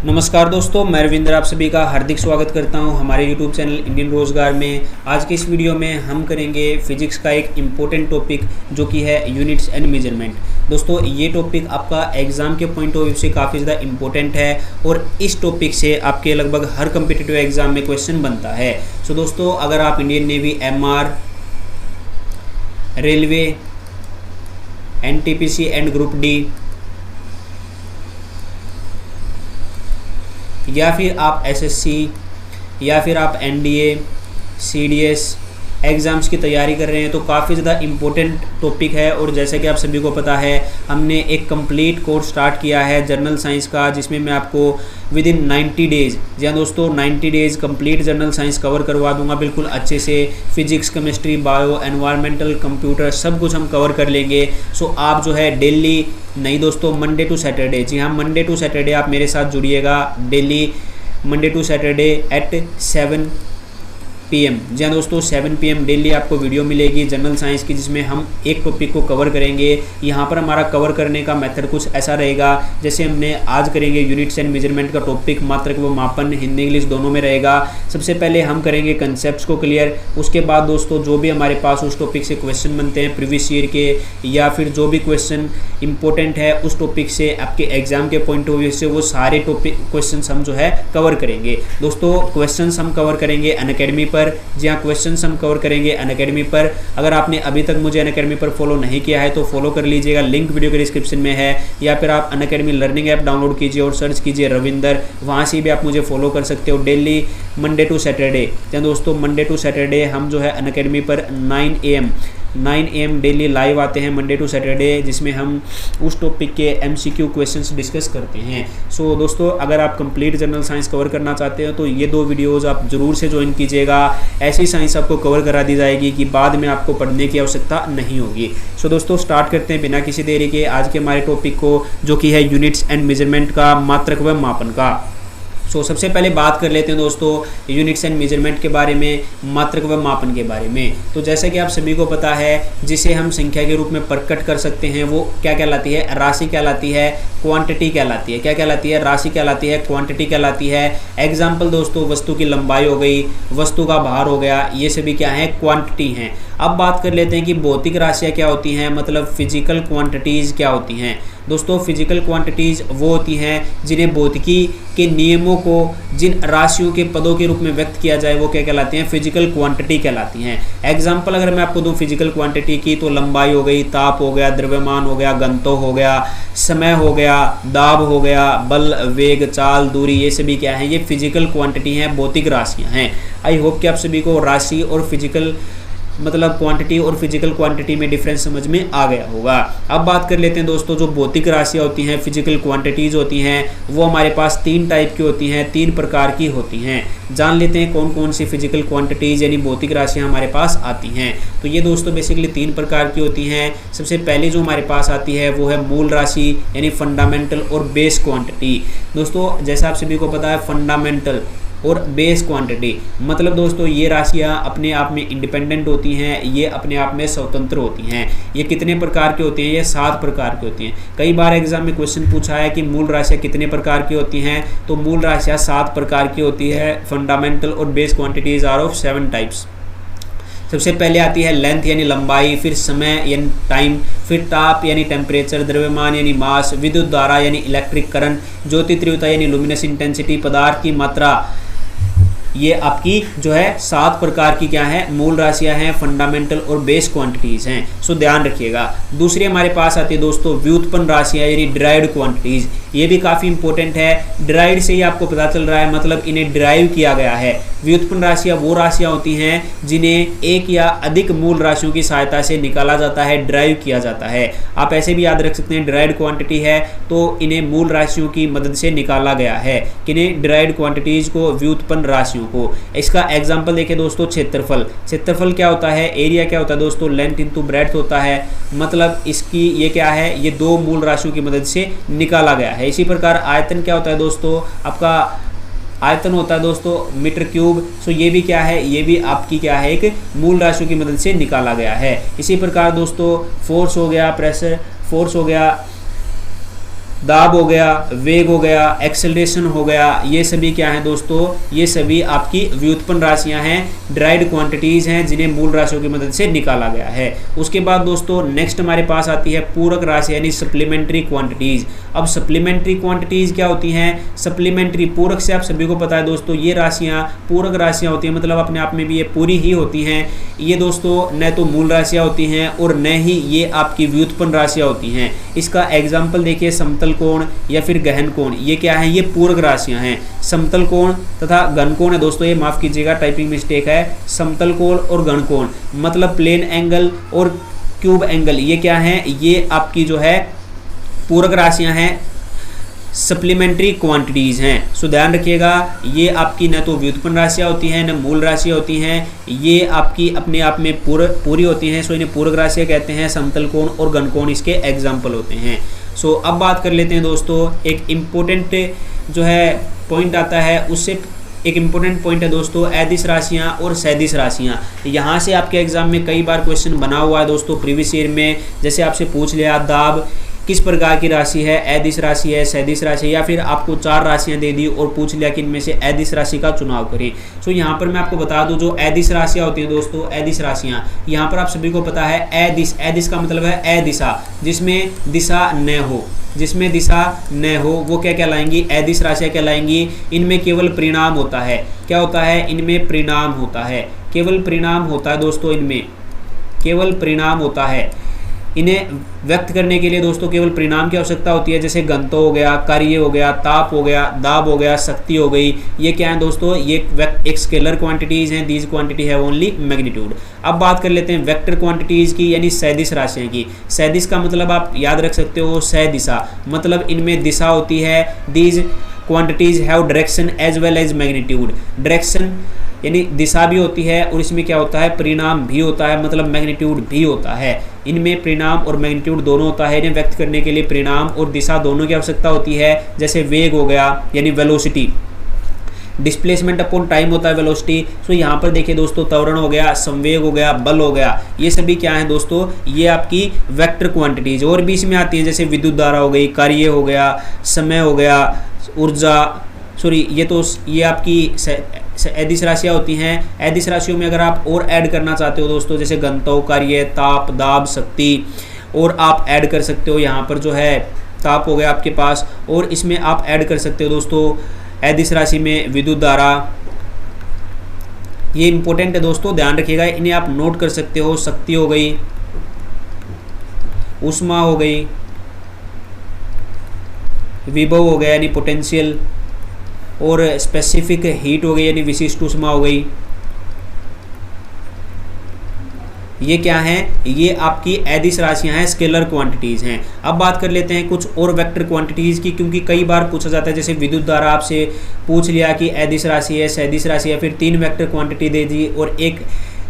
नमस्कार दोस्तों, मैं रविंद्र आप सभी का हार्दिक स्वागत करता हूं हमारे YouTube चैनल इंडियन रोज़गार में। आज के इस वीडियो में हम करेंगे फिजिक्स का एक इम्पोर्टेंट टॉपिक जो कि है यूनिट्स एंड मेजरमेंट। दोस्तों ये टॉपिक आपका एग्ज़ाम के पॉइंट ऑफ व्यू से काफ़ी ज़्यादा इम्पोर्टेंट है और इस टॉपिक से आपके लगभग हर कम्पिटिटिव एग्ज़ाम में क्वेश्चन बनता है। सो दोस्तों, अगर आप Indian navy, MR, railway, NTPC and group D, या फिर आप SSC या फिर आप NDA, CDS एग्ज़ाम्स की तैयारी कर रहे हैं तो काफ़ी ज़्यादा इम्पोर्टेंट टॉपिक है। और जैसे कि आप सभी को पता है, हमने एक कंप्लीट कोर्स स्टार्ट किया है जनरल साइंस का, जिसमें मैं आपको विद इन 90 डेज़, जी हाँ दोस्तों 90 days complete general science cover करवा दूंगा बिल्कुल अच्छे से। Physics, chemistry, bio, environmental, computer सब कुछ हम कवर कर लेंगे। सो आप जो है डेली नहीं दोस्तों, मंडे टू सैटरडे, जी हाँ मंडे टू सैटरडे आप मेरे साथ जुड़िएगा daily, Monday to Saturday at 7 PM। जी हाँ दोस्तों 7 PM डेली आपको वीडियो मिलेगी जनरल साइंस की, जिसमें हम एक टॉपिक को कवर करेंगे। यहाँ पर हमारा कवर करने का मेथड कुछ ऐसा रहेगा, जैसे हमने आज करेंगे यूनिट्स एंड मेजरमेंट का टॉपिक, मात्रक व मापन हिंदी इंग्लिश दोनों में रहेगा। सबसे पहले हम करेंगे कंसेप्ट को क्लियर, उसके बाद दोस्तों जो भी हमारे पास उस टॉपिक से क्वेश्चन बनते हैं प्रीवियस ईयर के, या फिर जो भी क्वेश्चन इंपॉर्टेंट है उस टॉपिक से आपके एग्जाम के पॉइंट ऑफ व्यू से, वो सारे टॉपिक क्वेश्चन हम जो है कवर करेंगे। दोस्तों क्वेश्चन हम कवर करेंगे अनअकैडमी पर, जी हाँ क्वेश्चंस हम कवर करेंगे अनअकैडमी पर। अगर आपने अभी तक मुझे अनअकैडमी पर फॉलो नहीं किया है तो फॉलो कर लीजिएगा, लिंक वीडियो के डिस्क्रिप्शन में है। या फिर आप अनअकैडमी लर्निंग ऐप डाउनलोड कीजिए और सर्च कीजिए रविंदर, वहाँ से भी आप मुझे फॉलो कर सकते हो डेली मंडे टू सैटरडे। जी दोस्तों मंडे टू सैटरडे हम जो है अनअकैडमी पर 9 AM डेली लाइव आते हैं मंडे टू सैटरडे, जिसमें हम उस टॉपिक के MCQ क्वेश्चंस डिस्कस करते हैं। सो दोस्तों अगर आप कंप्लीट जनरल साइंस कवर करना चाहते हो तो ये 2 वीडियोस आप जरूर से ज्वाइन कीजिएगा। ऐसी साइंस आपको कवर करा दी जाएगी कि बाद में आपको पढ़ने की आवश्यकता नहीं होगी। सो दोस्तों स्टार्ट करते हैं बिना किसी देरी के आज के हमारे टॉपिक को, जो कि है यूनिट्स एंड मेजरमेंट का, मात्रक व मापन का। सो सबसे पहले बात कर लेते हैं दोस्तों यूनिट्स एंड मेजरमेंट के बारे में, मात्रक व मापन के बारे में। तो जैसे कि आप सभी को पता है, जिसे हम संख्या के रूप में प्रकट कर सकते हैं वो क्या कहलाती है? राशि कहलाती है, क्वांटिटी कहलाती है। क्या कहलाती है? राशि कहलाती है, क्वांटिटी कहलाती है। एग्जाम्पल दोस्तों, वस्तु की लंबाई हो गई, वस्तु का भार हो गया, ये सभी क्या है? क्वांटिटी हैं। अब बात कर लेते हैं कि भौतिक राशियाँ क्या होती हैं, मतलब फिजिकल क्वांटिटीज़ क्या होती हैं। दोस्तों फिजिकल क्वांटिटीज़ वो होती हैं जिन्हें भौतिकी के नियमों को जिन राशियों के पदों के रूप में व्यक्त किया जाए वो क्या कहलाती हैं? फिजिकल क्वांटिटी कहलाती हैं। एग्जाम्पल अगर मैं आपको दूं फिजिकल क्वांटिटी की, तो लंबाई हो गई, ताप हो गया, द्रव्यमान हो गया, घनत्व हो गया, समय हो गया, दाब हो गया, बल, वेग, चाल, दूरी, ये सभी क्या है? ये फिजिकल क्वांटिटी हैं, भौतिक राशियाँ हैं। आई होप कि आप सभी को राशि और फिजिकल मतलब क्वांटिटी और फिजिकल क्वांटिटी में डिफरेंस समझ में आ गया होगा। अब बात कर लेते हैं दोस्तों, जो भौतिक राशियाँ होती हैं, फिजिकल क्वांटिटीज़ होती हैं, वो हमारे पास 3 टाइप की होती हैं, 3 प्रकार की होती हैं। जान लेते हैं कौन कौन सी फिजिकल क्वांटिटीज़ यानी भौतिक राशियाँ हमारे पास आती हैं। तो ये दोस्तों बेसिकली 3 प्रकार की होती हैं। सबसे पहले जो हमारे पास आती है वो है मूल राशि यानी फंडामेंटल और बेस क्वांटिटी। दोस्तों जैसा आप सभी को पता है, फंडामेंटल और बेस क्वांटिटी मतलब दोस्तों ये राशियाँ अपने आप में इंडिपेंडेंट होती हैं, ये अपने आप में स्वतंत्र होती हैं। ये कितने प्रकार की होती हैं? ये 7 प्रकार की होती हैं। कई बार एग्जाम में क्वेश्चन पूछा है कि मूल राशियाँ कितने प्रकार की होती हैं, तो मूल राशियाँ 7 प्रकार की होती है। फंडामेंटल और base quantities are of 7 types. सबसे पहले आती है लेंथ यानी लंबाई, फिर समय यानी टाइम, फिर ताप यानी टेम्परेचर, द्रव्यमान यानी मास, विद्युत धारा यानी इलेक्ट्रिक करंट, ज्योति तीव्रता यानी लुमिनस इंटेंसिटी, पदार्थ की मात्रा। ये आपकी जो है 7 प्रकार की क्या है? मूल राशियां हैं, फंडामेंटल और बेस क्वांटिटीज हैं। सो ध्यान रखिएगा। दूसरी हमारे पास आती है दोस्तों व्युत्पन्न राशियां यानी डिराइव्ड क्वांटिटीज। ये भी काफ़ी इंपॉर्टेंट है। डिराइव्ड से ही आपको पता चल रहा है, मतलब इन्हें डिराइव किया गया है। व्युत्पन्न राशियां वो राशियां होती हैं जिन्हें एक या अधिक मूल राशियों की सहायता से निकाला जाता है, डिराइव किया जाता है। आप ऐसे भी याद रख सकते हैं, डिराइव्ड क्वांटिटी है तो इन्हें मूल राशियों की मदद से निकाला गया है। किन्हें? डिराइव्ड क्वांटिटीज को, व्युत्पन्न राशियों को। इसका एग्जांपल देखें दोस्तों, क्षेत्रफल। क्षेत्रफल क्या होता है? एरिया क्या होता है दोस्तों? लेंथ इंटू ब्रेड्थ होता है। मतलब इसकी ये क्या है? ये 2 मूल राशियों की मदद से निकाला गया है। इसी प्रकार आयतन क्या होता है दोस्तों? आपका आयतन होता है दोस्तों मीटर क्यूब। सो ये भी क्या है? ये भी आपकी क्या है? एक मूल राशियों की मदद से निकाला गया है। इसी प्रकार दोस्तों फोर्स हो गया, प्रेशर, फोर्स हो गया, दाब हो गया, वेग हो गया, एक्सेलरेशन हो गया, ये सभी क्या हैं दोस्तों, ये सभी आपकी व्युत्पन्न राशियां हैं, डिराइव्ड क्वांटिटीज हैं जिन्हें मूल राशियों की मदद से निकाला गया है। उसके बाद दोस्तों नेक्स्ट हमारे पास आती है पूरक राशि यानी सप्लीमेंट्री क्वांटिटीज। अब सप्लीमेंट्री क्वांटिटीज क्या होती हैं? सप्लीमेंट्री, पूरक से आप सभी को पता है दोस्तों ये राशियां पूरक राशियां होती हैं, मतलब अपने आप में भी ये पूरी ही होती हैं। ये दोस्तों न तो मूल राशियां होती हैं और न ही ये आपकी व्युत्पन्न राशियां होती हैं। इसका एग्जाम्पल देखिए, समतल कोण या फिर गहन कोण, ये क्या है? ये पूरक राशियां हैं। समतल कोण तथा घन कोण है दोस्तों, ये माफ कीजिएगा टाइपिंग मिस्टेक है, समतल कोण और घन कोण मतलब प्लेन एंगल और क्यूब एंगल, ये क्या है? ये आपकी जो है पूरक राशियां हैं, सप्लीमेंट्री क्वांटिटीज़ हैं। सो ध्यान रखिएगा, ये आपकी न तो व्युत्पन्न राशियाँ होती हैं न मूल राशियाँ होती हैं, ये आपकी अपने आप में पूरी होती हैं। सो इन्हें पूरक राशियाँ कहते हैं। समतल कोण और घन कोण इसके एग्जाम्पल होते हैं। सो अब बात कर लेते हैं दोस्तों, एक इम्पोर्टेंट जो है पॉइंट आता है, उससे एक इम्पोर्टेंट पॉइंट है दोस्तों अदिश राशियाँ और सदिश राशियाँ। यहाँ से आपके एग्जाम में कई बार क्वेश्चन बना हुआ है दोस्तों प्रीवियस ईयर में, जैसे आपसे पूछ लिया दाब किस प्रकार की राशि है, अदिश राशि है, सदिश राशि है, या फिर आपको 4 राशियां दे दी और पूछ लिया कि इनमें से अदिश राशि का चुनाव करें। सो यहाँ पर मैं आपको बता दूं, जो अदिश राशियां होती हैं दोस्तों, अदिश राशियां, यहाँ पर आप सभी को पता है अदिश, अदिश का मतलब है अदिशा, जिसमें दिशा न हो, जिसमें दिशा न हो वो क्या कहलाएंगी? अदिश राशियां कहलाएंगी। इनमें केवल परिणाम होता है। क्या होता है? इनमें परिणाम होता है, केवल परिणाम होता है दोस्तों, इनमें केवल परिणाम होता है। इन्हें व्यक्त करने के लिए दोस्तों केवल परिणाम की आवश्यकता होती है, जैसे घनत्व हो गया, कार्य हो गया, ताप हो गया, दाब हो गया, शक्ति हो गई। ये क्या है दोस्तों? ये एक स्केलर क्वांटिटीज़ हैं। दीज क्वांटिटी है ओनली मैग्नीट्यूड। अब बात कर लेते हैं वेक्टर क्वांटिटीज़ की, यानी सदिश राशियाँ की। सदिश का मतलब आप याद रख सकते हो सदिशा, मतलब इनमें दिशा होती है। These quantities have direction as well as magnitude. Direction यानी दिशा भी होती है और इसमें क्या होता है? परिणाम भी होता है, मतलब मैग्नीट्यूड भी होता है। इनमें परिणाम और मैग्नीट्यूड दोनों होता है। इन्हें व्यक्त करने के लिए परिणाम और दिशा दोनों की आवश्यकता होती है। जैसे वेग हो गया यानी वेलोसिटी, डिस्प्लेसमेंट अपॉन टाइम होता है वेलोसिटी। सो यहाँ पर देखिए दोस्तों, त्वरण हो गया, संवेग हो गया, बल हो गया, ये सभी क्या है दोस्तों? ये आपकी वेक्टर क्वांटिटीज। और भी इसमें आती है, जैसे विद्युत धारा हो गई, कार्य हो गया, समय हो गया, ऊर्जा, सॉरी ये आपकी अदिश राशियाँ होती हैं। अदिश राशियों में अगर आप और ऐड करना चाहते हो दोस्तों, जैसे घनत्व, कार्य, ताप, दाब, शक्ति, और आप ऐड कर सकते हो यहाँ पर जो है ताप हो गया आपके पास, और इसमें आप ऐड कर सकते हो दोस्तों अदिश राशि में विद्युत धारा। ये इंपॉर्टेंट है दोस्तों, ध्यान रखिएगा, इन्हें आप नोट कर सकते हो। शक्ति हो गई, ऊष्मा हो गई, विभव हो गया यानी पोटेंशियल, और स्पेसिफिक हीट हो गई यानी विशिष्ट ऊष्मा हो गई। ये क्या है? ये आपकी अदिश राशियां हैं, स्केलर क्वांटिटीज़ हैं। अब बात कर लेते हैं कुछ और वेक्टर क्वांटिटीज़ की, क्योंकि कई बार पूछा जाता है, जैसे विद्युत धारा आपसे पूछ लिया कि अदिश राशि है, सदिश राशि है, फिर 3 वेक्टर क्वांटिटी दे दी और एक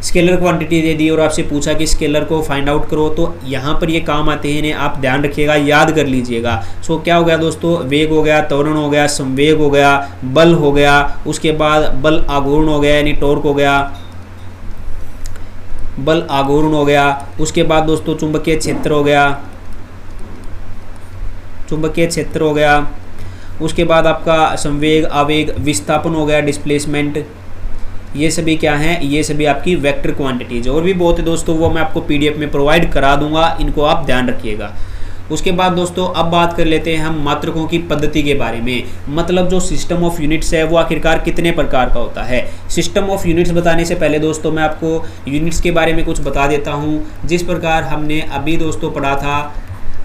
स्केलर क्वांटिटी दे दी और आपसे पूछा कि स्केलर को फाइंड आउट करो। तो यहाँ पर ये काम आते हैं, इन्हें आप ध्यान रखिएगा, याद कर लीजिएगा। सो क्या हो गया दोस्तों? वेग हो गया, त्वरण हो गया, संवेग हो गया, बल हो गया, उसके बाद बल आघूर्ण हो गया यानी टॉर्क हो गया, बल आघूर्ण हो गया। उसके बाद दोस्तों चुंबकीय क्षेत्र हो गया, चुंबकीय क्षेत्र हो गया। उसके बाद आपका संवेग, आवेग, विस्थापन हो गया, डिस्प्लेसमेंट। ये सभी क्या हैं? ये सभी आपकी वेक्टर क्वांटिटीज। और भी बहुत है दोस्तों, वो मैं आपको पीडीएफ में प्रोवाइड करा दूंगा, इनको आप ध्यान रखिएगा। उसके बाद दोस्तों अब बात कर लेते हैं हम मात्रकों की पद्धति के बारे में, मतलब जो सिस्टम ऑफ यूनिट्स है वो आखिरकार कितने प्रकार का होता है। सिस्टम ऑफ यूनिट्स बताने से पहले दोस्तों मैं आपको यूनिट्स के बारे में कुछ बता देता हूँ। जिस प्रकार हमने अभी दोस्तों पढ़ा था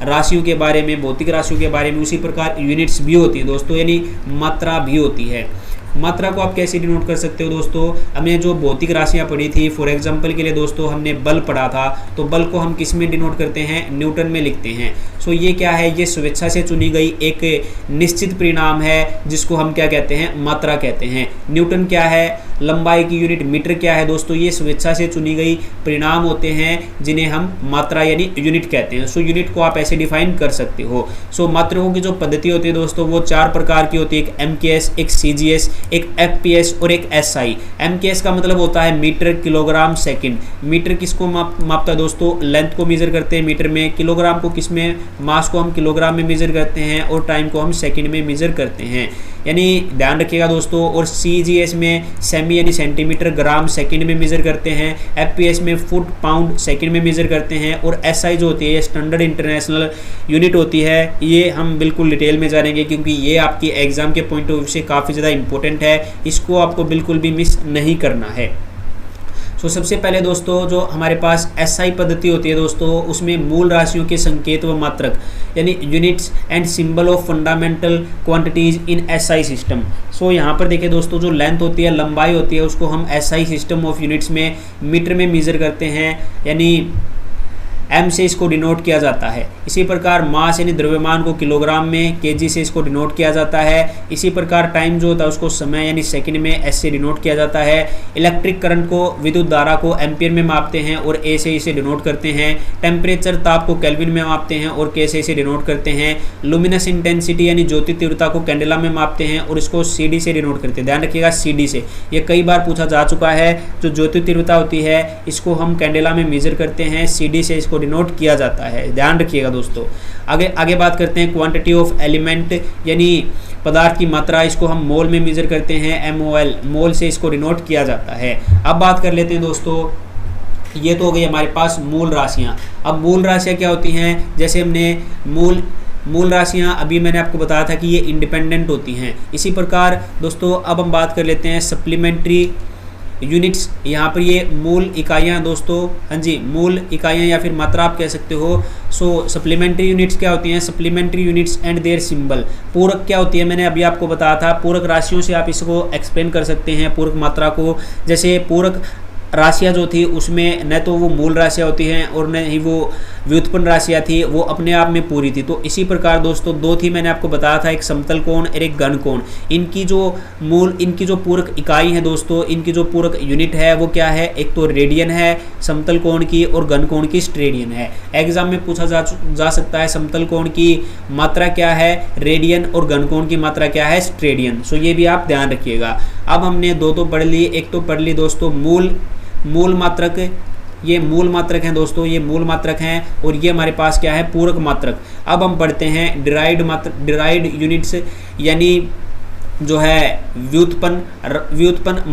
राशियों के बारे में, भौतिक राशियों के बारे में, उसी प्रकार यूनिट्स भी होती है दोस्तों, यानी मात्रा भी होती है। मात्रा को आप कैसे डिनोट कर सकते हो दोस्तों? हमने जो भौतिक राशियाँ पढ़ी थी, फॉर एग्जांपल के लिए दोस्तों हमने बल पढ़ा था, तो बल को हम किस में डिनोट करते हैं? न्यूटन में लिखते हैं। सो ये क्या है? ये स्वेच्छा से चुनी गई एक निश्चित परिणाम है, जिसको हम क्या कहते हैं? मात्रा कहते हैं। न्यूटन क्या है? लंबाई की यूनिट। मीटर क्या है दोस्तों? ये स्वेच्छा से चुनी गई परिणाम होते हैं, जिन्हें हम मात्रा यानी यूनिट कहते हैं। सो यूनिट को आप ऐसे डिफाइन कर सकते हो। सो मात्रकों की जो पद्धति होती है दोस्तों वो 4 प्रकार की होती है, एक MKS, एक CGS, एक FPS और एक SI। MKS का मतलब होता है मीटर किलोग्राम सेकंड। मीटर किसको मापता है दोस्तों, लेंथ को मेजर करते हैं मीटर में, किलोग्राम को किस में, मास को हम किलोग्राम में मेजर करते हैं और टाइम को हम सेकंड में मेजर करते हैं, यानी ध्यान रखिएगा दोस्तों। और CGS में सेमी यानी सेंटीमीटर ग्राम सेकंड में मेजर करते हैं, FPS में फुट पाउंड सेकंड में मेजर करते हैं, और SI जो होती है स्टैंडर्ड इंटरनेशनल यूनिट होती है। ये हम बिल्कुल डिटेल में जानेंगे क्योंकि ये आपकी एग्जाम के पॉइंट ऑफ व्यू से काफ़ी ज़्यादा इंपॉर्टेंट है, इसको आपको बिल्कुल भी मिस नहीं करना है। तो सबसे पहले दोस्तों जो हमारे पास SI पद्धति होती है दोस्तों, उसमें मूल राशियों के संकेत व मात्रक यानी units and symbol of fundamental quantities in SI system. So यहाँ पर देखिए दोस्तों, जो लेंथ होती है, लंबाई होती है, उसको हम SI सिस्टम ऑफ यूनिट्स में मीटर में मेजर करते हैं, यानी M से इसको डिनोट किया जाता है। इसी प्रकार मास यानी द्रव्यमान को किलोग्राम में, kg से इसको डिनोट किया जाता है। इसी प्रकार टाइम जो होता है उसको समय यानी सेकंड में S से डिनोट किया जाता है। इलेक्ट्रिक करंट को, विद्युत धारा को एम्पियर में मापते हैं और A से इसे डिनोट करते हैं। टेम्परेचर, ताप को केल्विन में मापते हैं और K से इसे डिनोट करते हैं। लुमिनस इंटेंसिटी यानी ज्योति तीव्रता को कैंडेला में मापते हैं और इसको CD से डिनोट करते हैं। ध्यान रखिएगा CD से, ये कई बार पूछा जा चुका है। जो ज्योति तीव्रता होती है इसको हम कैंडेला में मेजर करते हैं, CD से इसको डिनोट किया जाता है, ध्यान रखिएगा दोस्तों। आगे बात करते हैं क्वांटिटी ऑफ एलिमेंट यानी पदार्थ की मात्रा, इसको हम मोल में मेजर करते हैं, MOL, मोल से इसको डिनोट किया जाता है। अब बात कर लेते हैं दोस्तों, ये तो हो गई हमारे पास मूल राशियां। अब मूल राशियां क्या होती हैं, जैसे हमने मूल राशियां अभी मैंने आपको बताया था कि ये इंडिपेंडेंट होती हैं। इसी प्रकार दोस्तों अब हम बात कर लेते हैं सप्लीमेंट्री यूनिट्स। यहाँ पर ये मूल इकाइयाँ दोस्तों, हाँ जी, मूल इकाइयाँ या फिर मात्रा आप कह सकते हो। सो सप्लीमेंट्री यूनिट्स क्या होती हैं, supplementary units and their symbol. पूरक क्या होती है, मैंने अभी आपको बताया था, पूरक राशियों से आप इसको एक्सप्लेन कर सकते हैं पूरक मात्रा को। जैसे पूरक राशियाँ जो थी उसमें न तो वो मूल राशियाँ होती हैं और न ही वो व्युत्पन्न राशियाँ थी, वो अपने आप में पूरी थी। तो इसी प्रकार दोस्तों दो थी, मैंने आपको बताया था, एक समतल कोण और एक घन कोण। इनकी जो पूरक इकाई है दोस्तों, इनकी जो पूरक यूनिट है वो क्या है, एक तो रेडियन है समतल कोण की और घन कोण की स्टेडियन है। एग्जाम में पूछा जा सकता है समतल कोण की मात्रा क्या है रेडियन और घन कोण की मात्रा क्या है स्टेडियन। सो ये भी आप ध्यान रखिएगा। अब हमने दो तो पढ़ ली, एक तो पढ़ ली दोस्तों मूल मात्रक। ये मूल मात्रक हैं दोस्तों, ये मूल मात्रक हैं और ये हमारे पास क्या है पूरक मात्रक। अब हम पढ़ते हैं डिराइव्ड यूनिट्स यानी जो है व्युत्पन्न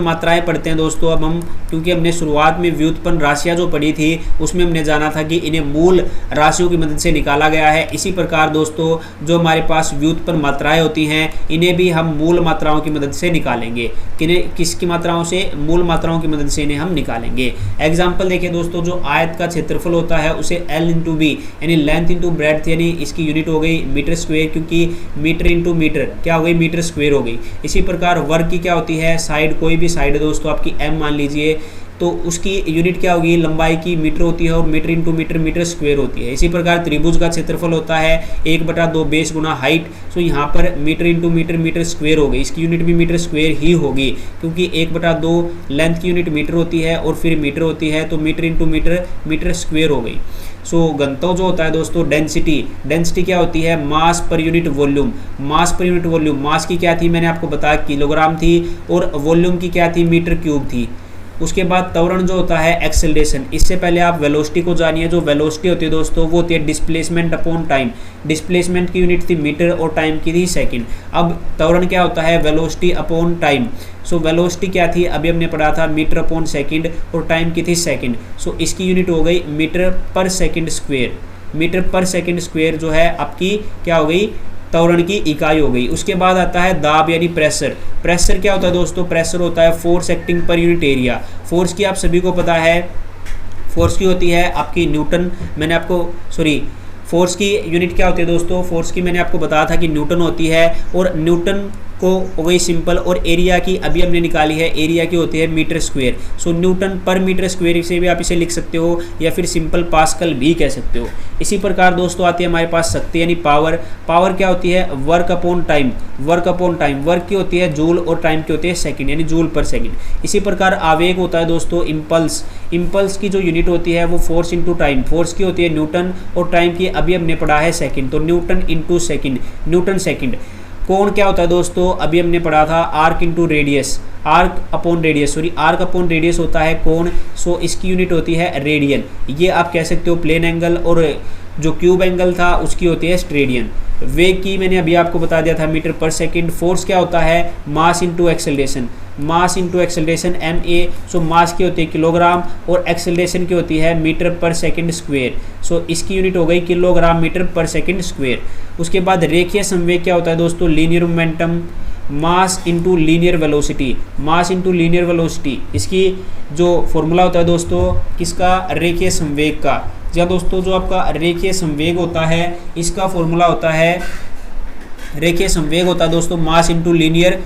मात्राएं पढ़ते हैं दोस्तों। अब हम, क्योंकि हमने शुरुआत में व्युत्पन्न राशियां जो पढ़ी थी उसमें हमने जाना था कि इन्हें मूल राशियों की मदद से निकाला गया है। इसी प्रकार दोस्तों जो हमारे पास व्युत्पन्न मात्राएं होती हैं इन्हें भी हम मूल मात्राओं की मदद से निकालेंगे। किसकी मात्राओं से, मूल मात्राओं की मदद से इन्हें हम निकालेंगे। एग्जाम्पल देखिए दोस्तों, जो आयत का क्षेत्रफल होता है उसे L इंटू बी यानी लेंथ इंटू ब्रेड्थ यानी इसकी यूनिट हो गई मीटर स्क्वेयर, क्योंकि मीटर इंटू मीटर क्या हो गई, मीटर स्क्वेयर हो गई। इसी प्रकार वर्ग की क्या होती है, साइड, कोई भी साइड है दोस्तों आपकी M मान लीजिए, तो उसकी यूनिट क्या होगी, लंबाई की मीटर होती है और metre into metre metre square होती है। इसी प्रकार त्रिभुज का क्षेत्रफल होता है 1/2 बेस गुना हाइट। सो यहाँ पर metre into metre metre square हो गई, इसकी यूनिट भी मीटर स्क्वेयर ही होगी क्योंकि 1/2 लेंथ की यूनिट मीटर होती है और फिर मीटर होती है, तो metre into metre metre square हो गई। सो घनत्व जो होता है दोस्तों डेंसिटी क्या होती है, मास पर यूनिट वॉल्यूम। मास की क्या थी, मैंने आपको बताया किलोग्राम थी और वॉल्यूम की क्या थी, मीटर क्यूब थी। उसके बाद त्वरण जो होता है एक्सेलरेशन। इससे पहले आप वेलोसिटी को जानिए। जो वेलोसिटी होती है दोस्तों वो होती है डिस्प्लेसमेंट अपॉन टाइम। डिस्प्लेसमेंट की यूनिट थी मीटर और टाइम की थी सेकंड। अब त्वरण क्या होता है, velocity upon time. So velocity क्या थी, अभी हमने पढ़ा था मीटर अपॉन सेकंड और टाइम की थी सेकंड। सो इसकी यूनिट हो गई मीटर पर सेकंड स्क्वेयर। मीटर पर सेकंड स्क्वेयर जो है आपकी क्या हो गई, त्वरण की इकाई हो गई। उसके बाद आता है दाब यानी प्रेशर। प्रेशर क्या होता है दोस्तों, प्रेशर होता है force acting per unit area. Force की आप सभी को पता है, फोर्स की होती है आपकी न्यूटन। फोर्स की यूनिट क्या होती है दोस्तों, फोर्स की मैंने आपको बताया था कि न्यूटन होती है और न्यूटन को हो गई सिंपल। और एरिया की अभी हमने निकाली है, एरिया की होती है मीटर स्क्वेयर। सो न्यूटन पर मीटर स्क्वेयर से भी आप इसे लिख सकते हो या फिर सिंपल पास्कल भी कह सकते हो। इसी प्रकार दोस्तों आती है हमारे पास शक्ति यानी पावर। पावर क्या होती है, वर्क अपॉन टाइम। वर्क की होती है जूल और टाइम की होती है सेकंड यानी जूल पर सेकंड। इसी प्रकार आवेग होता है दोस्तों इम्पल्स की जो यूनिट होती है वो फोर्स इंटू टाइम। फोर्स की होती है न्यूटन और टाइम की अभी हमने पढ़ा है सेकंड, तो Newton into second, Newton second. कोण क्या होता है दोस्तों, अभी हमने पढ़ा था arc into radius, arc upon radius होता है कोण। सो इसकी यूनिट होती है रेडियन। ये आप कह सकते हो प्लेन एंगल, और जो क्यूब एंगल था उसकी होती है स्टेडियन। वेग की मैंने अभी आपको बता दिया था मीटर पर सेकंड। फोर्स क्या होता है, mass into acceleration, mass into acceleration MA। सो मास की होती है किलोग्राम और एक्सेलरेशन की होती है मीटर पर सेकंड स्क्वायर। सो इसकी यूनिट हो गई किलोग्राम मीटर पर सेकंड स्क्वायर। उसके बाद रेखीय संवेग क्या होता है दोस्तों, linear momentum, mass into linear velocity, mass into linear velocity. इसकी जो फॉर्मूला होता है दोस्तों किसका, रेखीय संवेग का। या दोस्तों जो आपका रेखीय संवेग होता है इसका फॉर्मूला होता है, रेखीय संवेग होता है दोस्तों मास इंटू लीनियर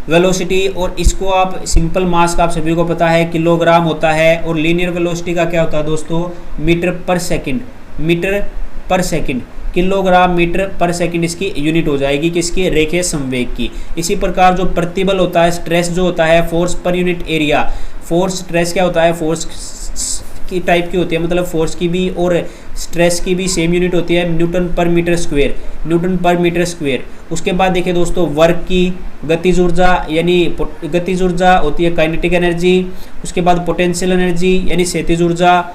वेलोसिटी। और इसको आप सिंपल मास का आप सभी को पता है किलोग्राम होता है, और लीनियर वेलोसिटी का क्या होता है दोस्तों, मीटर पर सेकंड, मीटर पर सेकंड, किलोग्राम मीटर पर सेकंड इसकी यूनिट हो जाएगी किसकी, रेखीय संवेग की। इसी प्रकार जो प्रतिबल होता है, स्ट्रेस जो होता है, force per unit area, force stress क्या होता है, फोर्स की टाइप की होती है, मतलब फोर्स की भी और स्ट्रेस की भी सेम यूनिट होती है, न्यूटन पर मीटर स्क्वायर, न्यूटन पर मीटर स्क्वायर। उसके बाद देखिए दोस्तों वर्क की, गतिज ऊर्जा यानी गतिज ऊर्जा होती है काइनेटिक एनर्जी। उसके बाद पोटेंशियल एनर्जी यानी क्षैतिज ऊर्जा।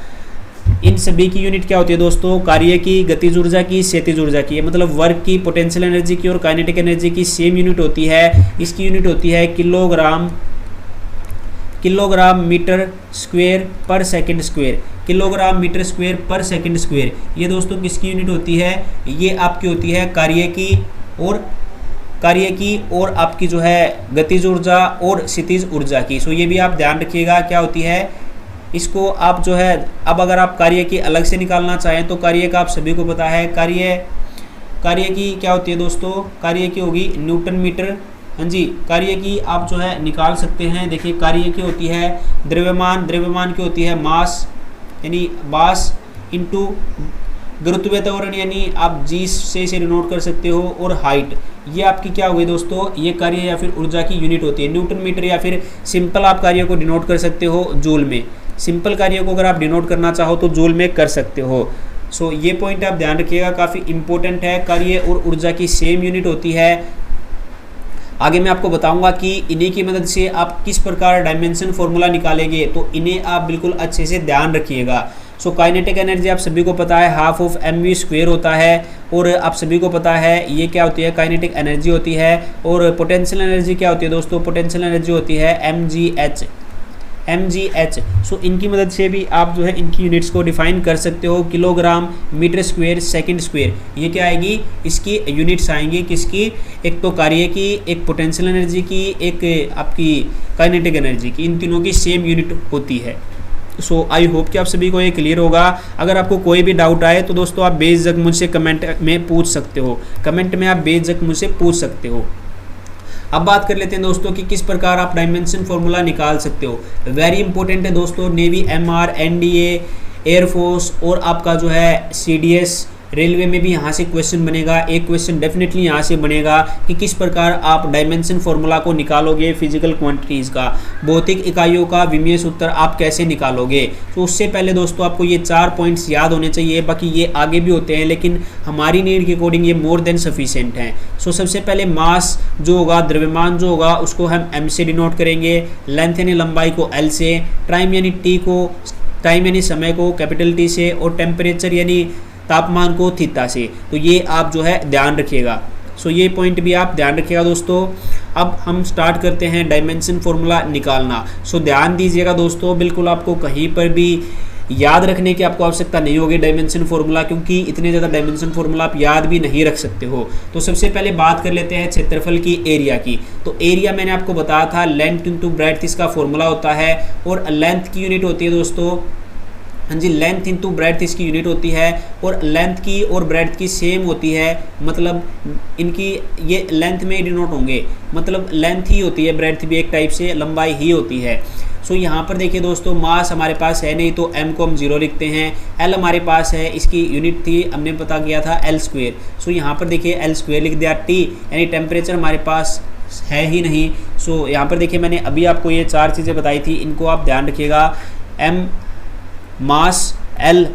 इन सभी की यूनिट क्या होती है दोस्तों, कार्य की, गतिज ऊर्जा की, क्षैतिज ऊर्जा की, मतलब वर्क की, पोटेंशियल एनर्जी की और काइनेटिक एनर्जी की सेम यूनिट होती है। इसकी यूनिट होती है किलोग्राम मीटर स्क्वायर पर second square, kilogram metre square पर सेकंड स्क्वायर। ये दोस्तों किसकी यूनिट होती है, ये आपकी होती है कार्य की और आपकी जो है गतिज ऊर्जा और क्षैतिज ऊर्जा की। सो ये भी आप ध्यान रखिएगा क्या होती है। इसको आप जो है, अब अगर आप कार्य की अलग से निकालना चाहें तो कार्य का आप सभी को पता है, कार्य की क्या होती है दोस्तों, कार्य की होगी न्यूटन मीटर। हाँ जी, कार्य की आप जो है निकाल सकते हैं। देखिए कार्य की होती है द्रव्यमान की होती है मास यानी मास इंटू गुरुत्वीय त्वरण यानी आप जी से इसे डिनोट कर सकते हो, और हाइट। ये आपकी क्या हुई दोस्तों, ये कार्य या फिर ऊर्जा की यूनिट होती है न्यूटन मीटर, या फिर सिंपल आप कार्य को डिनोट कर सकते हो जूल में। सिंपल कार्य को अगर आप डिनोट करना चाहो तो जूल में कर सकते हो। सो ये पॉइंट आप ध्यान रखिएगा, काफ़ी इंपॉर्टेंट है। कार्य और ऊर्जा की सेम यूनिट होती है। आगे मैं आपको बताऊंगा कि इन्हीं की मदद से आप किस प्रकार डायमेंशन फॉर्मूला निकालेंगे, तो इन्हें आप बिल्कुल अच्छे से ध्यान रखिएगा। सो काइनेटिक एनर्जी आप सभी को पता है हाफ ऑफ mv² होता है, और आप सभी को पता है ये क्या होती है, काइनेटिक एनर्जी होती है। और पोटेंशियल एनर्जी क्या होती है दोस्तों, पोटेंशियल एनर्जी होती है mgh। सो इनकी मदद से भी आप जो है इनकी यूनिट्स को डिफाइन कर सकते हो, kilogram metre square second square. ये क्या आएगी, इसकी यूनिट्स आएंगी किसकी, एक तो कार्य की, एक पोटेंशियल एनर्जी की, एक आपकी काइनेटिक एनर्जी की। इन तीनों की सेम यूनिट होती है। सो आई होप कि आप सभी को ये क्लियर होगा। अगर आपको कोई भी डाउट आए तो दोस्तों आप बेझिझक मुझसे कमेंट में पूछ सकते हो, कमेंट में आप बेझिझक मुझसे पूछ सकते हो। अब बात कर लेते हैं दोस्तों कि किस प्रकार आप डायमेंशन फॉर्मूला निकाल सकते हो। वेरी इंपॉर्टेंट है दोस्तों, नेवी, MR, NDA, एयरफोर्स और आपका जो है CDS, रेलवे में भी यहाँ से क्वेश्चन बनेगा। एक क्वेश्चन डेफिनेटली यहाँ से बनेगा कि किस प्रकार आप डायमेंशन फॉर्मूला को निकालोगे, फिजिकल क्वांटिटीज़ का, भौतिक इकाइयों का विमीय सूत्र आप कैसे निकालोगे। तो उससे पहले दोस्तों आपको ये 4 पॉइंट्स याद होने चाहिए, बाकी ये आगे भी होते हैं लेकिन हमारी नीड के अकॉर्डिंग ये मोर देन सफिशिएंट हैं। सो सबसे पहले मास जो होगा, द्रव्यमान जो होगा, उसको हम m से डिनोट करेंगे, लेंथ यानी लंबाई को L से, टाइम यानी समय को कैपिटल T से, और टेम्परेचर यानी तापमान को थीटा से। तो ये आप जो है ध्यान रखिएगा। सो ये पॉइंट भी आप ध्यान रखिएगा दोस्तों। अब हम स्टार्ट करते हैं डायमेंशन फॉर्मूला निकालना। सो ध्यान दीजिएगा दोस्तों, बिल्कुल आपको कहीं पर भी याद रखने की आपको आवश्यकता नहीं होगी डायमेंशन फॉर्मूला, क्योंकि इतने ज़्यादा डायमेंशन फॉर्मूला आप याद भी नहीं रख सकते हो। तो सबसे पहले बात कर लेते हैं क्षेत्रफल की, एरिया की। तो एरिया मैंने आपको बताया था लेंथ इंटू ब्रेड्थ इसका फॉर्मूला होता है, और लेंथ की यूनिट होती है दोस्तों, हाँ जी, लेंथ इंटू ब्रेड्थ इसकी यूनिट होती है। और लेंथ की और ब्रेड्थ की सेम होती है, मतलब इनकी ये लेंथ में ही डिनोट होंगे, मतलब लेंथ ही होती है, ब्रेड्थ भी एक टाइप से लंबाई ही होती है। सो यहाँ पर देखिए दोस्तों, मास हमारे पास है नहीं तो m को हम 0 लिखते हैं, L हमारे पास है, इसकी यूनिट थी हमने पता किया था L²। सो यहाँ पर देखिए L² लिख दिया। T यानी टेम्परेचर हमारे पास है ही नहीं। सो यहाँ पर देखिए मैंने अभी आपको ये 4 चीज़ें बताई थी, इनको आप ध्यान रखिएगा। M मास, L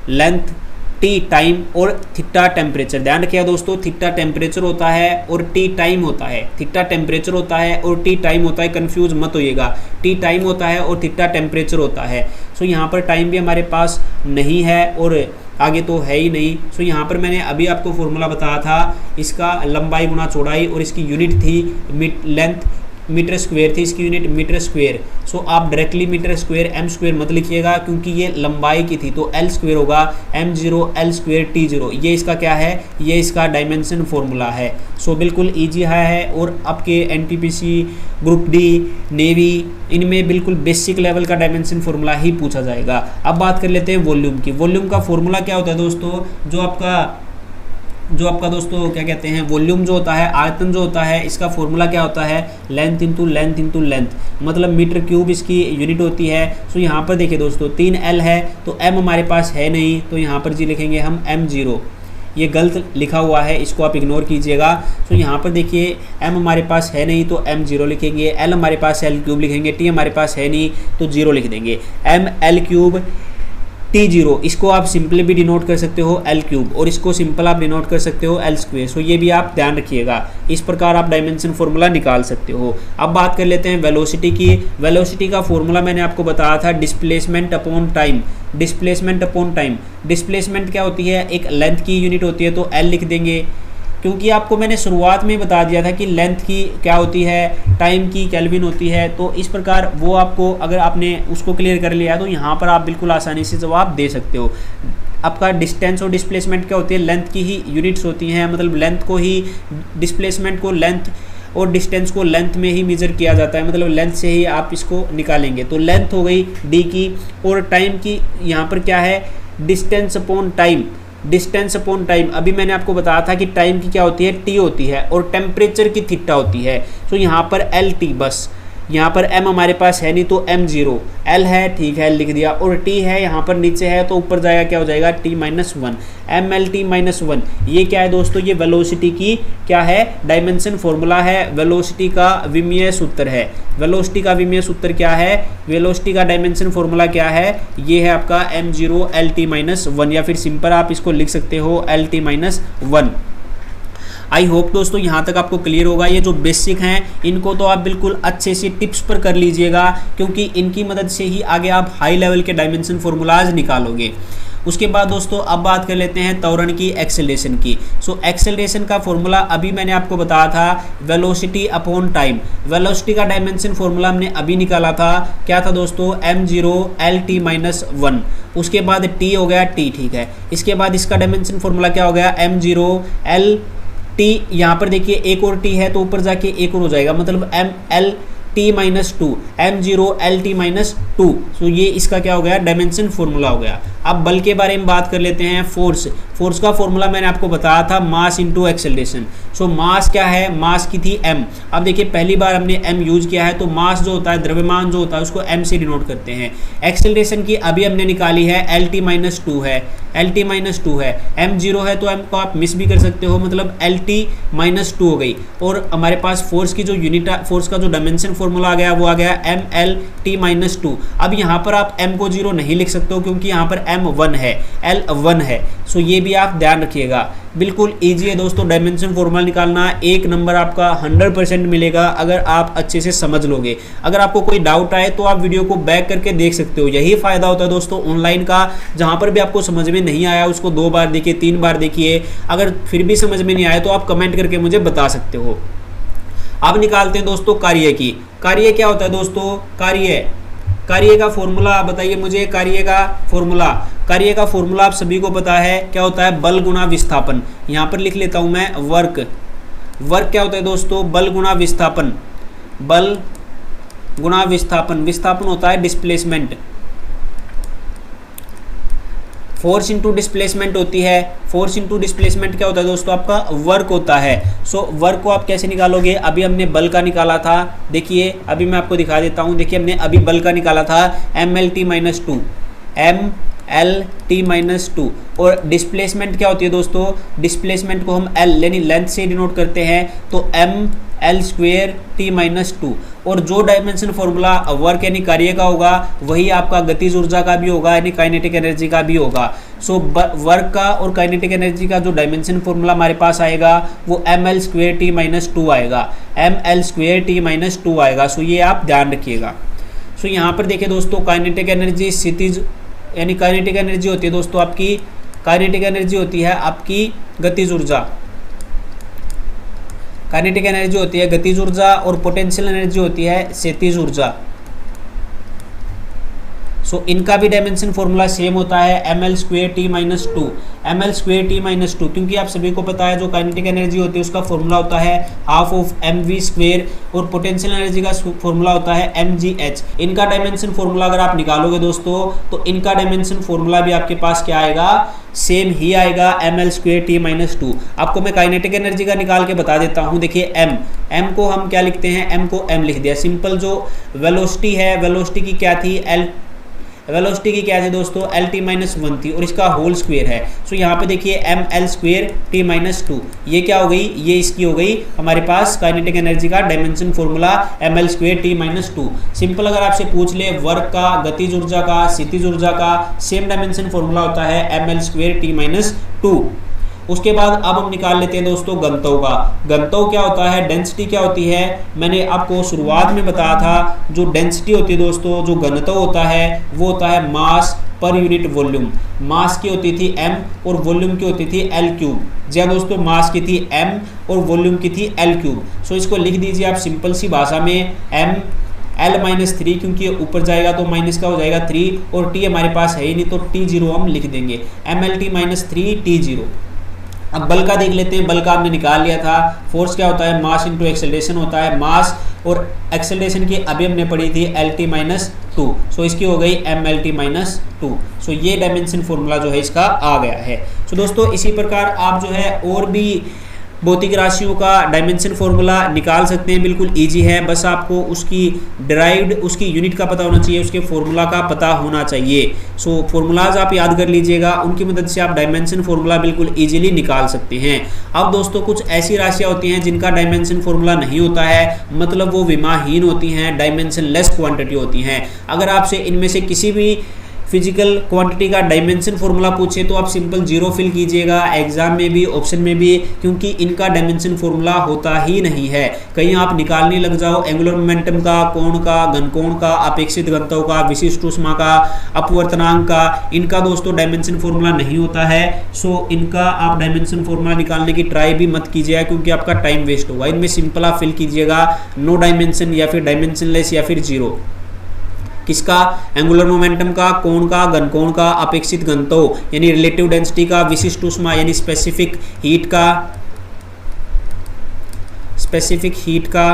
लेंथ, टी टाइम और थीटा टेम्परेचर। ध्यान रखिएगा दोस्तों, थीटा टेम्परेचर होता है और टी टाइम होता है। थीटा टेम्परेचर होता है और टी टाइम होता है, कंफ्यूज मत होइएगा। टी टाइम होता है और थीटा टेम्परेचर होता है। सो यहाँ पर टाइम भी हमारे पास नहीं है और आगे तो है ही नहीं। सो यहाँ पर मैंने अभी आपको फॉर्मूला बताया था, इसका लंबाई गुना चौड़ाई और इसकी यूनिट थी लेंथ मीटर स्क्वायर थी, इसकी यूनिट मीटर स्क्वायर। सो आप directly metre square M square मत लिखिएगा क्योंकि ये लंबाई की थी, तो एल स्क्वायर होगा m0 एल स्क्वायर t0। ये इसका क्या है, ये इसका डायमेंशन फॉर्मूला है। सो बिल्कुल ईजी है और आपके NTPC ग्रुप डी नेवी इनमें बिल्कुल बेसिक लेवल का डायमेंशन फॉर्मूला ही पूछा जाएगा। अब बात कर लेते हैं वॉल्यूम की। वॉल्यूम का फॉर्मूला क्या होता है दोस्तों, जो आपका दोस्तों क्या कहते हैं, वॉल्यूम जो होता है, आयतन जो होता है, इसका फॉर्मूला क्या होता है, length into length into length, मतलब मीटर क्यूब इसकी यूनिट होती है। सो यहाँ पर देखिए दोस्तों 3L है तो M हमारे पास है नहीं, तो यहाँ पर जी लिखेंगे हम m0। ये गलत लिखा हुआ है, इसको आप इग्नोर कीजिएगा। सो यहाँ पर देखिए M हमारे पास है नहीं तो m0 लिखेंगे, L हमारे पास L क्यूब लिखेंगे, T हमारे पास है नहीं तो 0 लिख देंगे। ML क्यूब T0, इसको आप सिंपल भी डिनोट कर सकते हो L क्यूब और इसको सिंपल आप डिनोट कर सकते हो L स्क्वायर। सो ये भी आप ध्यान रखिएगा, इस प्रकार आप डायमेंशन फॉर्मूला निकाल सकते हो। अब बात कर लेते हैं वेलोसिटी की। वेलोसिटी का फॉर्मूला मैंने आपको बताया था, displacement upon time. Displacement upon time, displacement क्या होती है, एक लेंथ की यूनिट होती है तो L लिख देंगे, क्योंकि आपको मैंने शुरुआत में बता दिया था कि लेंथ की क्या होती है, टाइम की केल्विन होती है। तो इस प्रकार वो आपको, अगर आपने उसको क्लियर कर लिया तो यहाँ पर आप बिल्कुल आसानी से जवाब दे सकते हो। आपका डिस्टेंस और डिस्प्लेसमेंट क्या होती है, लेंथ की ही यूनिट्स होती हैं, मतलब लेंथ को ही, डिस्प्लेसमेंट को लेंथ और डिस्टेंस को लेंथ में ही मेजर किया जाता है, मतलब लेंथ से ही आप इसको निकालेंगे। तो लेंथ हो गई d की और टाइम की यहाँ पर क्या है, distance upon time. Distance upon time, अभी मैंने आपको बताया था कि टाइम की क्या होती है, टी होती है और टेम्परेचर की थीटा होती है। तो यहाँ पर LT, बस यहाँ पर M हमारे पास है नहीं तो m0, L है ठीक है लिख दिया, और T है यहाँ पर नीचे है तो ऊपर जाएगा क्या हो जाएगा T-1, MLT-1। ये क्या है दोस्तों, ये वेलोसिटी की क्या है, डायमेंशन फॉर्मूला है, वेलोसिटी का विमीय सूत्र है। वेलोसिटी का विमीय सूत्र क्या है, वेलोसिटी का डायमेंशन फॉर्मूला क्या है, ये है आपका m0 LT-1, या फिर सिंपल आप इसको लिख सकते हो LT-1। आई होप दोस्तों यहाँ तक आपको क्लियर होगा। ये जो बेसिक हैं इनको तो आप बिल्कुल अच्छे से टिप्स पर कर लीजिएगा, क्योंकि इनकी मदद से ही आगे आप हाई लेवल के डायमेंशन फॉर्मूलाज निकालोगे। उसके बाद दोस्तों अब बात कर लेते हैं त्वरण की, एक्सेलरेशन की। सो एक्सेलरेशन का फॉर्मूला अभी मैंने आपको बताया था, वेलोसिटी अपॉन टाइम। वेलोसिटी का डायमेंशन फॉर्मूला हमने अभी निकाला था, क्या था दोस्तों, m0 LT-1। उसके बाद t हो गया t, ठीक है। इसके बाद इसका डायमेंशन फॉर्मूला क्या हो गया, m0 LT, यहाँ पर देखिए एक और t है तो ऊपर जाके एक और हो जाएगा, मतलब MLT-2, m0 LT-2। सो ये इसका क्या हो गया, डायमेंशन फॉर्मूला हो गया। अब बल के बारे में बात कर लेते हैं, फोर्स। फोर्स का फॉर्मूला मैंने आपको बताया था, मास इंटू एक्सेलरेशन। सो मास क्या है, मास की थी m। अब देखिए पहली बार हमने m यूज किया है, तो मास जो होता है, द्रव्यमान जो होता है, उसको m से डिनोट करते हैं। एक्सेलरेशन की अभी हमने निकाली है, LT-2 है, LT-2 है, m0 है तो m को आप मिस भी कर सकते हो, मतलब LT-2 हो गई। और हमारे पास फोर्स की जो यूनिट, फोर्स का जो डायमेंशन फॉर्मूला आ गया वो आ गया MLT-2। अब यहाँ पर आप m को 0 नहीं लिख सकते हो क्योंकि यहाँ पर m1 है, L1 है। सो ये भी आप ध्यान रखिएगा, बिल्कुल ईजी है दोस्तों डायमेंशन फॉर्मूला निकालना। एक नंबर आपका 100% मिलेगा अगर आप अच्छे से समझ लोगे। अगर आपको कोई डाउट आए तो आप वीडियो को बैक करके देख सकते हो, यही फायदा होता है दोस्तों ऑनलाइन का। जहां पर भी आपको समझ में नहीं आया उसको 2 बार देखिए, 3 बार देखिए, अगर फिर भी समझ में नहीं आया तो आप कमेंट करके मुझे बता सकते हो। अब निकालते हैं दोस्तों कार्य की। कार्य क्या होता है दोस्तों, कार्य का फॉर्मूला बताइए मुझे। कार्य का फॉर्मूला आप सभी को पता है, क्या होता है, बल गुणा विस्थापन। यहाँ पर लिख लेता हूँ मैं, वर्क क्या होता है दोस्तों, बल गुणा विस्थापन। बल गुणा विस्थापन, विस्थापन होता है डिस्प्लेसमेंट। फोर्स इंटू डिस्प्लेसमेंट होती है। फोर्स इंटू डिस्प्लेसमेंट क्या होता है दोस्तों, आपका वर्क होता है। सो वर्क को आप कैसे निकालोगे, अभी हमने बल का निकाला था, देखिए अभी मैं आपको दिखा देता हूँ। देखिए हमने अभी बल का निकाला था MLT-2, MLT-2। और डिस्प्लेसमेंट क्या होती है दोस्तों, डिस्प्लेसमेंट को हम L यानी लेंथ से डिनोट करते हैं, तो L square T minus to. और जो डायमेंशन फॉर्मूला वर्क यानी कार्य का होगा वही आपका गतिज ऊर्जा का भी होगा यानी काइनेटिक एनर्जी का भी होगा। सो वर्क का और काइनेटिक एनर्जी का जो डायमेंशन फॉर्मूला हमारे पास आएगा वो M L square T minus two आएगा, M L square T minus two आएगा। सो ये आप ध्यान रखिएगा। सो यहाँ पर देखिए दोस्तों, काइनेटिक एनर्जी स्थितिज यानी काइनेटिक एनर्जी होती है दोस्तों आपकी, काइनेटिक एनर्जी होती है आपकी गतिज ऊर्जा, काइनेटिक एनर्जी होती है गतिज ऊर्जा और पोटेंशियल एनर्जी होती है स्थितिज ऊर्जा। सो इनका भी डायमेंशन फॉर्मूला सेम होता है M L square T minus two, M L square T minus two, क्योंकि आप सभी को पता है जो काइनेटिक एनर्जी होती है उसका फॉर्मूला होता है half of M V square और पोटेंशियल एनर्जी का फॉर्मूला होता है एम जी एच। इनका डायमेंशन फॉर्मूला अगर आप निकालोगे दोस्तों तो इनका डायमेंशन फॉर्मूला भी आपके पास क्या आएगा, सेम ही आएगा, M L square T minus two. आपको मैं काइनेटिक एनर्जी का निकाल के बता देता हूँ। देखिए एम को हम क्या लिखते हैं, एम को एम लिख दिया सिंपल। जो वेलोसिटी है, वेलोसिटी की क्या थी, वेलोसिटी की क्या थी दोस्तों, एल टी माइनस वन थी और इसका होल स्क्वेयर है। सो यहाँ पे देखिए M L square T minus two, ये क्या हो गई, ये इसकी हो गई हमारे पास काइनेटिक एनर्जी का dimension formula M L square T minus two. Simple अगर आपसे पूछ ले वर्क का, गतिज ऊर्जा का, स्थितिज ऊर्जा का सेम डायमेंशन फॉर्मूला होता है M L square T minus two. उसके बाद अब हम निकाल लेते हैं दोस्तों घनत्व का। घनत्व क्या होता है, डेंसिटी क्या होती है, मैंने आपको शुरुआत में बताया था। जो डेंसिटी होती है दोस्तों, जो घनत्व होता है वो होता है मास पर यूनिट वॉल्यूम। मास की होती थी m और वॉल्यूम की होती थी एल क्यूब। जी हाँ दोस्तों, मास की थी m और वॉल्यूम की थी एल क्यूब। सो इसको लिख दीजिए आप सिंपल सी भाषा में m L माइनस थ्री, क्योंकि ऊपर जाएगा तो माइनस का हो जाएगा 3 और t हमारे पास है ही नहीं तो T0 हम लिख देंगे, MLT माइनस 3 T0। अब बल का देख लेते हैं। बल का हमने निकाल लिया था। फोर्स क्या होता है, मास इंटू एक्सेलरेशन होता है। मास और एक्सेलरेशन की अभी हमने पढ़ी थी L T minus two. So इसकी हो गई M L T minus two. So ये डायमेंशन फॉर्मूला जो है इसका आ गया है। सो दोस्तों इसी प्रकार आप जो है और भी भौतिक राशियों का डायमेंशन फॉर्मूला निकाल सकते हैं, बिल्कुल इजी है। बस आपको उसकी डिराइव्ड, उसकी यूनिट का पता होना चाहिए, उसके फॉर्मूला का पता होना चाहिए। सो फॉर्मूलाज आप याद कर लीजिएगा, उनकी मदद से आप डायमेंशन फॉर्मूला बिल्कुल इजीली निकाल सकते हैं। अब दोस्तों कुछ ऐसी राशियाँ होती हैं जिनका डायमेंशन फॉर्मूला नहीं होता है, मतलब वो विमाहीन होती हैं, डायमेंशन लेस क्वांटिटी होती हैं। अगर आपसे इनमें से किसी भी फिजिकल क्वांटिटी का डायमेंशन फॉर्मूला पूछे तो आप सिंपल जीरो फिल कीजिएगा, एग्जाम में भी ऑप्शन में भी, क्योंकि इनका डायमेंशन फॉर्मूला होता ही नहीं है। कहीं आप निकालने लग जाओ एंगुलर मोमेंटम का, कोण का, घनकोण का, अपेक्षित घनत्व का, विशिष्ट ऊष्मा का, अपवर्तनांक का, इनका दोस्तों डायमेंशन फॉर्मूला नहीं होता है। सो इनका आप डायमेंशन फॉर्मूला निकालने की ट्राई भी मत कीजिएगा, क्योंकि आपका टाइम वेस्ट होगा। इनमें सिंपल आप फिल कीजिएगा नो डायमेंशन या फिर डायमेंशन लेस या फिर जीरो। किसका, एंगुलर मोमेंटम का, कोण का, घनकोण का, अपेक्षित घनत्व यानी रिलेटिव डेंसिटी का, विशिष्ट ऊष्मा यानी स्पेसिफिक हीट का,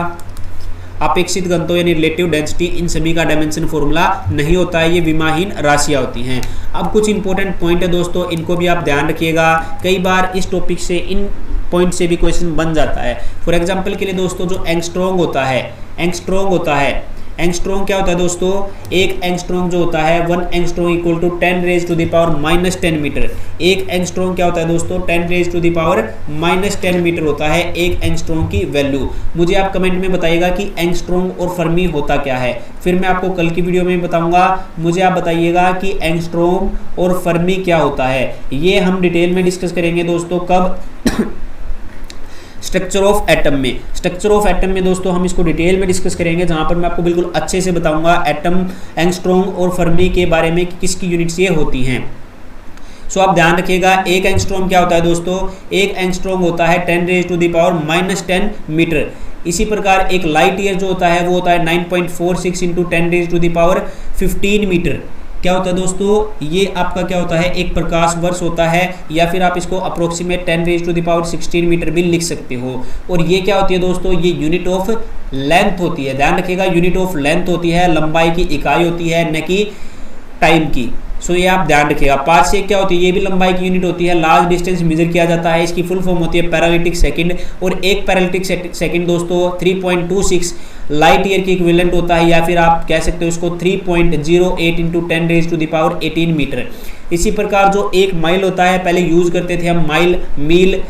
अपेक्षित घनत्व यानी रिलेटिव डेंसिटी, इन सभी का डायमेंशन फॉर्मूला नहीं होता है। ये विमाहीन राशियाँ होती हैं। अब कुछ इंपॉर्टेंट पॉइंट है दोस्तों, इनको भी आप ध्यान रखिएगा। कई बार इस टॉपिक से, इन पॉइंट से भी क्वेश्चन बन जाता है। फॉर एग्जाम्पल के लिए दोस्तों जो एंगस्ट्रॉन्ग होता है, एंगस्ट्रॉन्ग क्या होता है दोस्तों, एक एंगस्ट्रॉन्ग जो होता है 1 angstrom equal to 10 raise to the power minus 10 metre. एक एंगस्ट्रॉन्ग क्या होता है दोस्तों, 10 raise to the power minus 10 metre होता है एक एंगस्ट्रॉन्ग की वैल्यू। मुझे आप कमेंट में बताइएगा कि एंगस्ट्रॉन्ग और फर्मी होता क्या है, फिर मैं आपको कल की वीडियो में बताऊंगा। मुझे आप बताइएगा कि एंगस्ट्रॉन्ग और फर्मी क्या होता है। ये हम डिटेल में डिस्कस करेंगे दोस्तों, कब, स्ट्रक्चर ऑफ एटम में। स्ट्रक्चर ऑफ एटम में दोस्तों हम इसको डिटेल में डिस्कस करेंगे, जहां पर मैं आपको बिल्कुल अच्छे से बताऊंगा एटम, एंगस्ट्रॉन्ग और फर्मी के बारे में कि किसकी यूनिट्स ये होती हैं। सो आप ध्यान रखिएगा, एक एंगस्ट्रॉम क्या होता है दोस्तों, एक एंगस्ट्रॉम होता है 10 raise to the power minus 10 metre. इसी प्रकार एक लाइट ईयर जो होता है वो होता है 9.46 into 10 raise to the power 15 metre. क्या होता है दोस्तों, ये आपका क्या होता है, एक प्रकाश वर्ष होता है, या फिर आप इसको approximate 10 raise to the power 16 metre भी लिख सकते हो। और ये क्या होती है दोस्तों, ये यूनिट ऑफ लेंथ होती है। ध्यान रखिएगा, यूनिट ऑफ लेंथ होती है, लंबाई की इकाई होती है, न कि टाइम की। सो ये आप ध्यान रखिएगा। पारसेक क्या होती है, ये भी लंबाई की यूनिट होती है, लार्ज डिस्टेंस मेजर किया जाता है। इसकी फुल फॉर्म होती है पैरालिटिक सेकंड, और एक पैरालिटिक सेकंड दोस्तों 3.26 लाइट ईयर की इक्विवेलेंट होता है, या फिर आप कह सकते हो इसको 3.08 into 10 raise to the power 18 metre. इसी प्रकार जो एक माइल होता है, पहले यूज करते थे हम माइल, मील,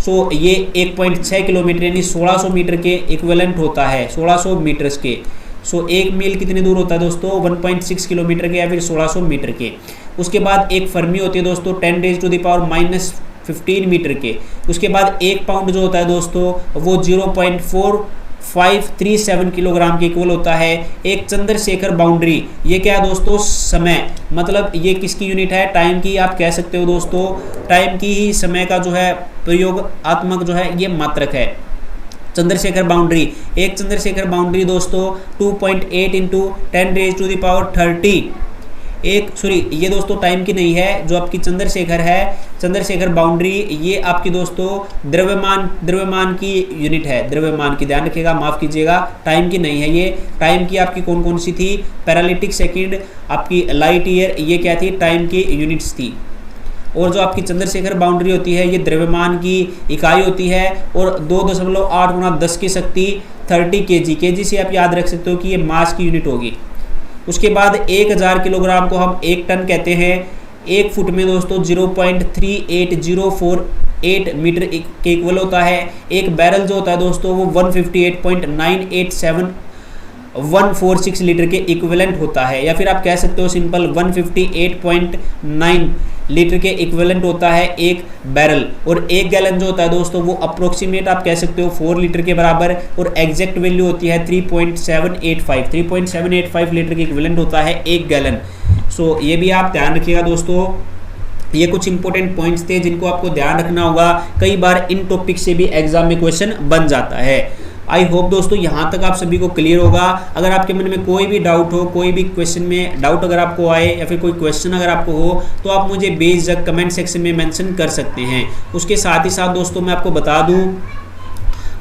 सो ये 1.6 किलोमीटर यानी 1600 मीटर के इक्विवेलेंट होता है, 1600 मीटर्स के। सो 1 मील कितने दूर होता है दोस्तों, 1.6 किलोमीटर के या फिर 1600 मीटर के। उसके बाद एक फर्मी होती है दोस्तों 10⁻⁻⁻15 मीटर के। उसके बाद 1 पाउंड जो होता है दोस्तों वो 0.4537 किलोग्राम के इक्वल होता है। एक चंद्रशेखर बाउंड्री, ये क्या है दोस्तों, समय, मतलब ये किसकी यूनिट है, टाइम की आप कह सकते हो दोस्तों, टाइम की ही समय का जो है प्रयोगात्मक जो है ये मात्रक है चंद्रशेखर बाउंड्री। एक चंद्रशेखर बाउंड्री दोस्तों 2.8 × 10⁻30 ये दोस्तों टाइम की नहीं है, जो आपकी चंद्रशेखर है, चंद्रशेखर बाउंड्री, ये आपकी दोस्तों द्रव्यमान की यूनिट है, द्रव्यमान की, ध्यान रखिएगा, माफ कीजिएगा, टाइम की नहीं है ये। टाइम की आपकी कौन कौन सी थी, पैरालिटिक सेकंड, आपकी लाइट ईयर, ये क्या थी, टाइम की यूनिट्स थी। और जो आपकी चंद्रशेखर बाउंड्री होती है ये द्रव्यमान की इकाई होती है, और 2.8 × 10 की शक्ति 30 kg से आप याद रख सकते हो कि ये मास की यूनिट होगी। उसके बाद 1000 किलोग्राम को हम 1 टन कहते हैं। 1 फुट में दोस्तों 0.38048 मीटर के इक्वल होता है। एक बैरल जो होता है दोस्तों वो 158.987146 लीटर के इक्विवेलेंट होता है, या फिर आप कह सकते हो सिंपल 158.9 लीटर के इक्विवेलेंट होता है एक बैरल। और 1 गैलन जो होता है दोस्तों वो अप्रोक्सीमेट आप कह सकते हो 4 लीटर के बराबर, और एग्जैक्ट वैल्यू होती है 3.785 लीटर के इक्विवेलेंट होता है 1 गैलन। सो ये भी आप ध्यान रखिएगा दोस्तों, ये कुछ इंपॉर्टेंट पॉइंट्स थे जिनको आपको ध्यान रखना होगा। कई बार इन टॉपिक से भी एग्जाम में क्वेश्चन बन जाता है। आई होप दोस्तों यहाँ तक आप सभी को क्लियर होगा। अगर आपके मन में कोई भी डाउट हो, कोई भी क्वेश्चन में डाउट अगर आपको आए या फिर कोई क्वेश्चन अगर आपको हो, तो आप मुझे बेझिझक कमेंट सेक्शन में मेंशन कर सकते हैं। उसके साथ ही साथ दोस्तों मैं आपको बता दूं,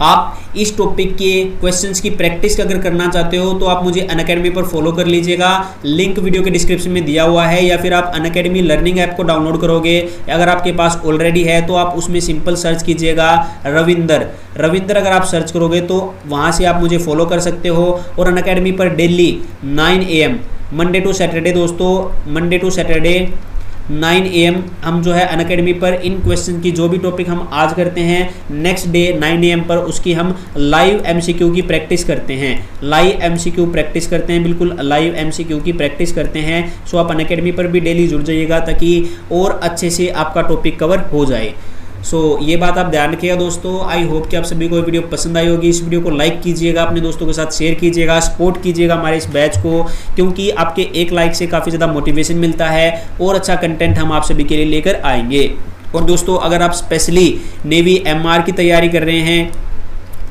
आप इस टॉपिक के क्वेश्चंस की प्रैक्टिस अगर करना चाहते हो तो आप मुझे अनअकैडमी पर फॉलो कर लीजिएगा, लिंक वीडियो के डिस्क्रिप्शन में दिया हुआ है, या फिर आप अनअकैडमी लर्निंग ऐप को डाउनलोड करोगे, अगर आपके पास ऑलरेडी है तो आप उसमें सिंपल सर्च कीजिएगा रविंदर अगर आप सर्च करोगे तो वहाँ से आप मुझे फॉलो कर सकते हो। और अनअकैडमी पर daily 9 AM Monday to Saturday दोस्तों, मंडे टू सैटरडे 9 AM हम जो है अनअकैडमी पर इन क्वेश्चन की जो भी टॉपिक हम आज करते हैं, नेक्स्ट डे 9 AM पर उसकी हम लाइव MCQ की प्रैक्टिस करते हैं, लाइव MCQ प्रैक्टिस करते हैं, बिल्कुल लाइव MCQ की प्रैक्टिस करते हैं। सो आप अनअकैडमी पर भी डेली जुड़ जाइएगा ताकि और अच्छे से आपका टॉपिक कवर हो जाए। सो ये बात आप ध्यान रखिएगा दोस्तों। आई होप कि आप सभी को वीडियो पसंद आई होगी। इस वीडियो को लाइक कीजिएगा, अपने दोस्तों के साथ शेयर कीजिएगा, सपोर्ट कीजिएगा हमारे इस बैच को, क्योंकि आपके एक लाइक से काफ़ी ज़्यादा मोटिवेशन मिलता है और अच्छा कंटेंट हम आप सभी के लिए लेकर आएंगे। और दोस्तों अगर आप स्पेशली नेवी MR की तैयारी कर रहे हैं,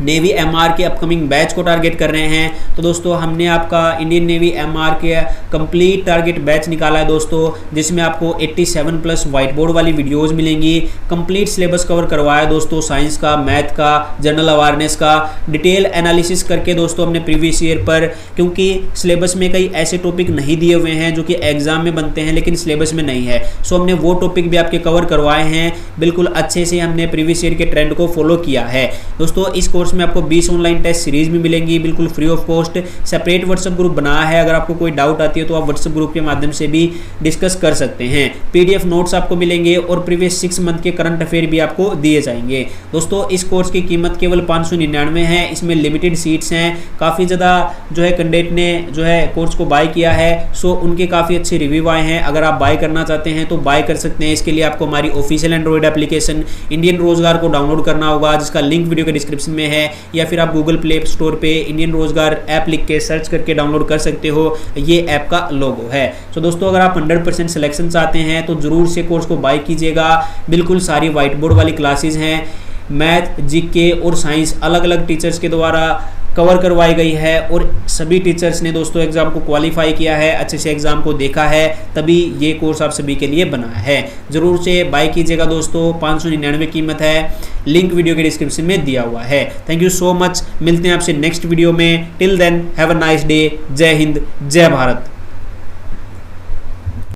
नेवी MR के अपकमिंग बैच को टारगेट कर रहे हैं, तो दोस्तों हमने आपका इंडियन नेवी MR के कंप्लीट टारगेट बैच निकाला है दोस्तों, जिसमें आपको 87+ व्हाइट बोर्ड वाली वीडियोस मिलेंगी। कंप्लीट सिलेबस कवर करवाया दोस्तों, साइंस का, मैथ का, जनरल अवेयरनेस का, डिटेल एनालिसिस करके दोस्तों हमने प्रीवियस ईयर पर, क्योंकि सिलेबस में कई ऐसे टॉपिक नहीं दिए हुए हैं जो कि एग्जाम में बनते हैं लेकिन सिलेबस में नहीं है। सो हमने वो टॉपिक भी आपके कवर करवाए हैं, बिल्कुल अच्छे से हमने प्रीवियस ईयर के ट्रेंड को फॉलो किया है दोस्तों। इस कोर्स में आपको 20 ऑनलाइन टेस्ट सीरीज भी मिलेंगी, बिल्कुल free of cost. Separate WhatsApp group बनाया है, अगर आपको कोई डाउट आती है तो आप व्हाट्सएप ग्रुप के माध्यम से भी डिस्कस कर सकते हैं। PDF नोट्स आपको मिलेंगे और प्रीवियस 6 मंथ के करंट अफेयर भी आपको दिए जाएंगे दोस्तों। इस कोर्स की कीमत केवल 599 है, इसमें लिमिटेड सीट्स हैं। काफ़ी ज़्यादा जो है कैंडिडेट ने जो है कोर्स को बाय किया है, सो उनके काफ़ी अच्छे रिव्यू आए हैं। अगर आप बाय करना चाहते हैं तो बाय कर सकते हैं। इसके लिए आपको हमारी ऑफिशियल एंड्रॉइड एप्लीकेशन इंडियन रोजगार को डाउनलोड करना होगा, जिसका लिंक वीडियो के डिस्क्रिप्शन में है, या फिर आप गूगल प्ले स्टोर पे इंडियन रोजगार ऐप लिख के सर्च करके डाउनलोड कर सकते हो। ये ऐप का लोगो है। सो दोस्तों अगर आप 100% सिलेक्शन चाहते हैं तो जरूर से कोर्स को बाय कीजिएगा। बिल्कुल सारी व्हाइट बोर्ड वाली क्लासेज हैं, मैथ, जीके और साइंस अलग अलग टीचर्स के द्वारा कवर करवाई गई है, और सभी टीचर्स ने दोस्तों एग्ज़ाम को क्वालिफाई किया है, अच्छे से एग्ज़ाम को देखा है, तभी ये कोर्स आप सभी के लिए बना है। ज़रूर से बाय कीजिएगा दोस्तों, 599 कीमत है, लिंक वीडियो के डिस्क्रिप्शन में दिया हुआ है। थैंक यू सो मच, मिलते हैं आपसे नेक्स्ट वीडियो में। Till then have a nice day. जय हिंद, जय भारत।